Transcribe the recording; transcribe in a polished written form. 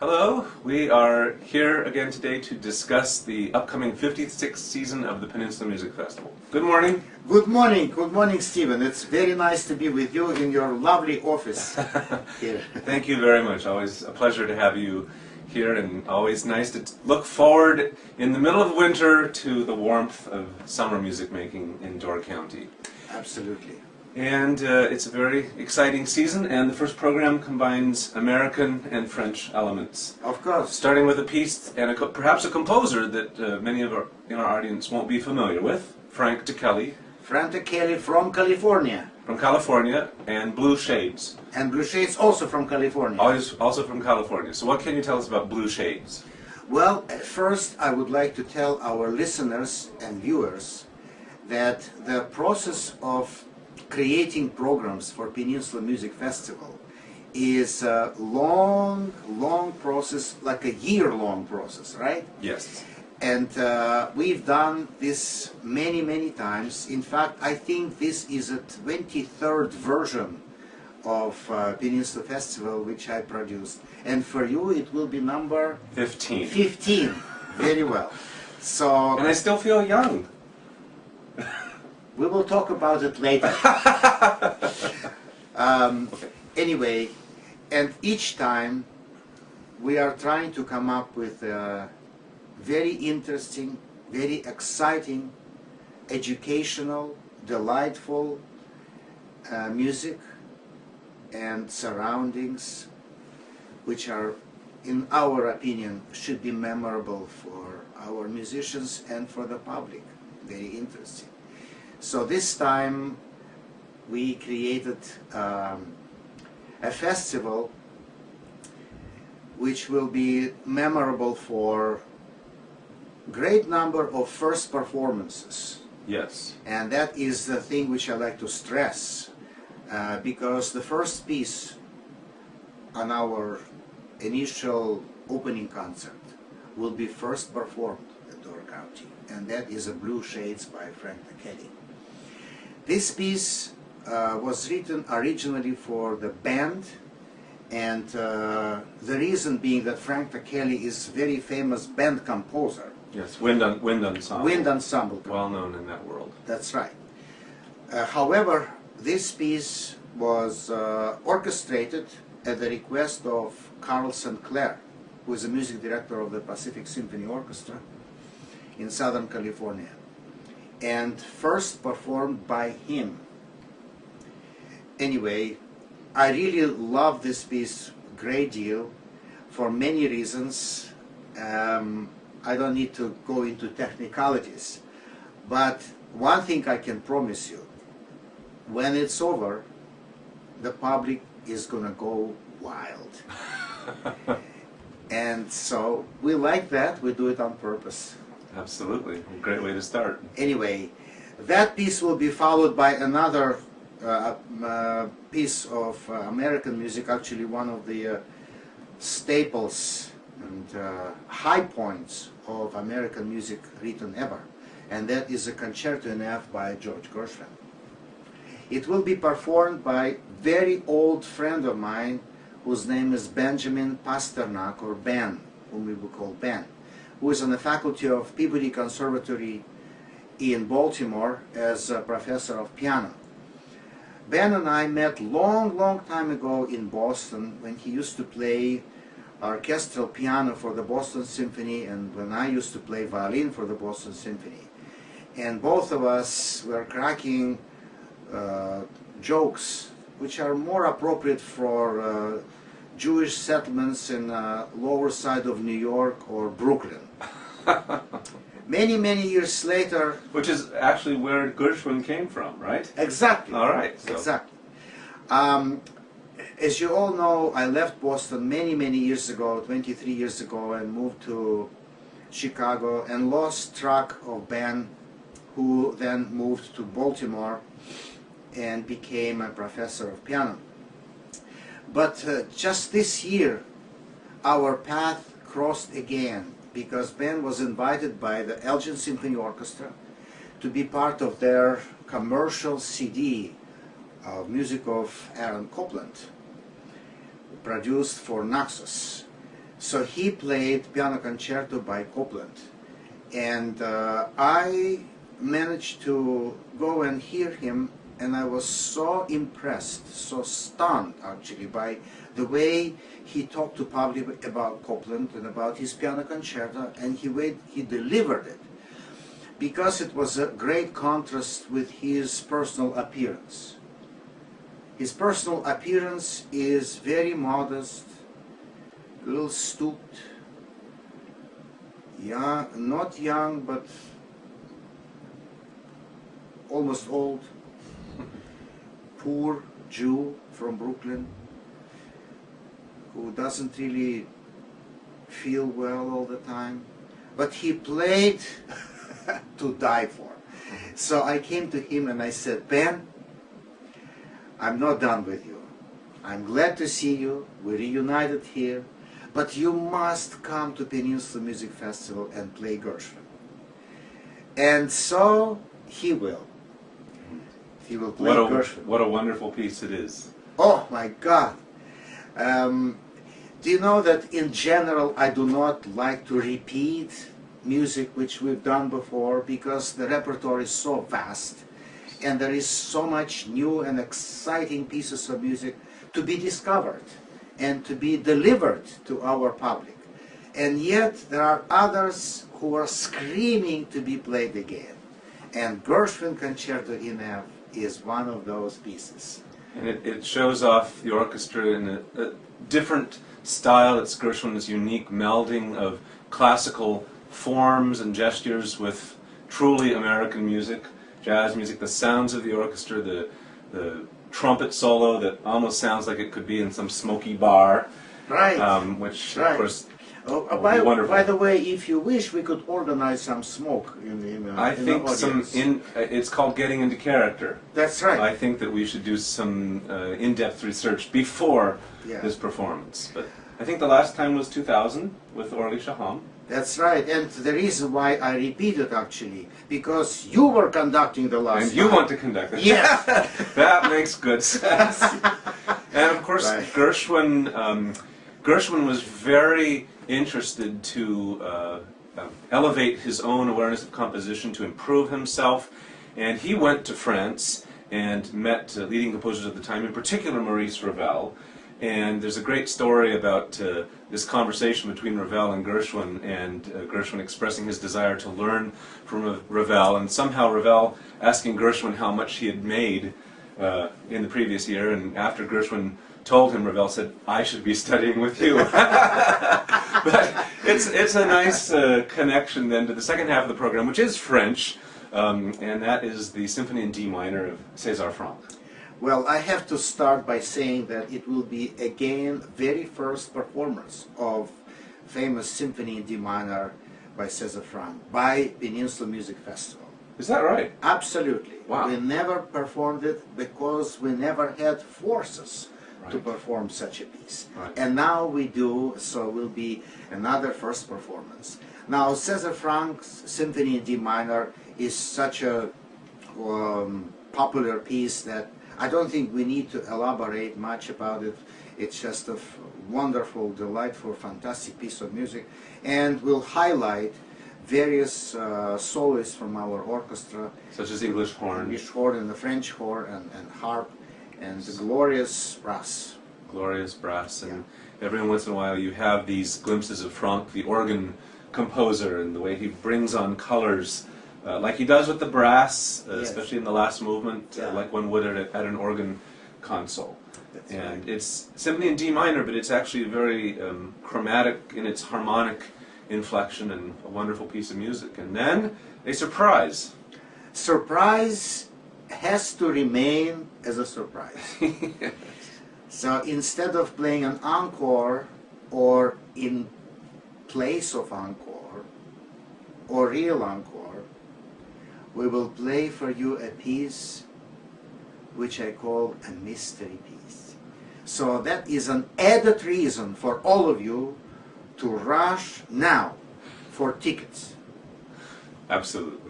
Hello, we are here again today to discuss the upcoming 56th season of the Peninsula Music Festival. Good morning. Good morning, Stephen. It's very nice to be with you in your lovely office here. Thank you very much. Always a pleasure to have you here, and always nice to look forward in the middle of winter to the warmth of summer music making in Door County. Absolutely. And it's a very exciting season, and the first program combines American and French elements. Of course. Starting with a piece and perhaps a composer that many of our audience won't be familiar with, Frank DeKelly. Frank DeKelly from California. From California, and Blue Shades. And Blue Shades also from California. Also from California. So what can you tell us about Blue Shades? Well, first I would like to tell our listeners and viewers that the process of creating programs for Peninsula Music Festival is a long process, like a year-long process, right? Yes. And we've done this many times. In fact, I think this is a 23rd version of Peninsula Festival which I produced. And for you it will be number 15. 15. Very well. So, and I still feel young. We will talk about it later. Okay. Anyway, and each time we are trying to come up with very interesting, very exciting, educational, delightful music and surroundings which are, in our opinion, should be memorable for our musicians and for the public. Very interesting. So this time we created a festival which will be memorable for great number of first performances. Yes. And that is the thing which I like to stress, because the first piece on our initial opening concert will be first performed at Door County, and that is a Blue Shades by Frank DeKelly. This piece was written originally for the band, and the reason being that Frank DeKelly is a very famous band composer. Yes, wind ensemble. Wind ensemble. Well known in that world. That's right. However, this piece was orchestrated at the request of Carl St. Clair, who is the music director of the Pacific Symphony Orchestra in Southern California, and first performed by him. Anyway, I really love this piece a great deal for many reasons. I don't need to go into technicalities, but one thing I can promise you: when it's over, the public is gonna go wild. And so we like that. We do it on purpose. Absolutely. A great way to start. Anyway, that piece will be followed by another piece of American music, actually one of the staples and high points of American music written ever, and that is a Concerto in F by George Gershwin. It will be performed by a very old friend of mine whose name is Benjamin Pasternak, or Ben, whom we will call Ben, who is on the faculty of Peabody Conservatory in Baltimore as a professor of piano. Ben and I met long time ago in Boston when he used to play orchestral piano for the Boston Symphony, and when I used to play violin for the Boston Symphony. And both of us were cracking jokes which are more appropriate for Jewish settlements in lower side of New York or Brooklyn. Many years later... Which is actually where Gershwin came from, right? Exactly. All right. So. Exactly. As you all know, I left Boston many years ago, 23 years ago, and moved to Chicago and lost track of Ben, who then moved to Baltimore and became a professor of piano. But just this year, our path crossed again, because Ben was invited by the Elgin Symphony Orchestra to be part of their commercial CD of music of Aaron Copland, produced for Naxos. So he played piano concerto by Copland, and I managed to go and hear him, and I was so impressed, so stunned actually by the way he talked to public about Copland and about his piano concerto, and he delivered it, because it was a great contrast with his personal appearance. His personal appearance is very modest, a little stooped, young, not young, but almost old, poor Jew from Brooklyn, who doesn't really feel well all the time, but he played to die for. So I came to him and I said, Ben, I'm not done with you. I'm glad to see you. We're reunited here, but you must come to Peninsula Music Festival and play Gershwin. And so he will. He will play Gershwin. What a wonderful piece it is. Oh my God. Do you know that in general I do not like to repeat music which we've done before, because the repertoire is so vast and there is so much new and exciting pieces of music to be discovered and to be delivered to our public. And yet there are others who are screaming to be played again. And Gershwin Concerto in F is one of those pieces. And it shows off the orchestra in a different style. It's Gershwin's unique melding of classical forms and gestures with truly American music, jazz music, the sounds of the orchestra, the trumpet solo that almost sounds like it could be in some smoky bar, right? Which right. Of course by, wonderful. By the way, if you wish, we could organize some smoke in I think the audience. it's called getting into character. That's right. I think that we should do some in-depth research before this performance. But I think the last time was 2000 with Orly Shaham. That's right, and the reason why I repeat it actually, because you were conducting the last And you want to conduct it. Yeah. That makes good sense. And of course, right. Gershwin was very interested to elevate his own awareness of composition, to improve himself, and he went to France and met leading composers of the time, in particular Maurice Ravel. And there's a great story about this conversation between Ravel and Gershwin expressing his desire to learn from Ravel, and somehow Ravel asking Gershwin how much he had made in the previous year, and after Gershwin told him, Ravel said, "I should be studying with you." But it's a nice connection then to the second half of the program, which is French, and that is the Symphony in D minor of César Franck. Well, I have to start by saying that it will be again very first performance of famous Symphony in D minor by César Franck by Peninsula Music Festival. Is that right? Absolutely. Wow. We never performed it because we never had forces to perform such a piece. Right. And now we do, so it will be another first performance. Now, César Franck's Symphony in D minor is such a popular piece that I don't think we need to elaborate much about it. It's just a wonderful, delightful, fantastic piece of music, and we'll highlight various soloists from our orchestra, such as English horn, and the French horn, and harp, and the glorious brass. Glorious brass, and every once in a while you have these glimpses of Franck, the organ composer, and the way he brings on colors. Like he does with the brass, especially in the last movement, like one would at an organ console. That's and right. it's Symphony in D minor, but it's actually very chromatic in its harmonic inflection and a wonderful piece of music. And then a surprise. Surprise has to remain as a surprise. So instead of playing an encore, or in place of encore, or real encore, we will play for you a piece which I call a mystery piece. So that is an added reason for all of you to rush now for tickets. Absolutely.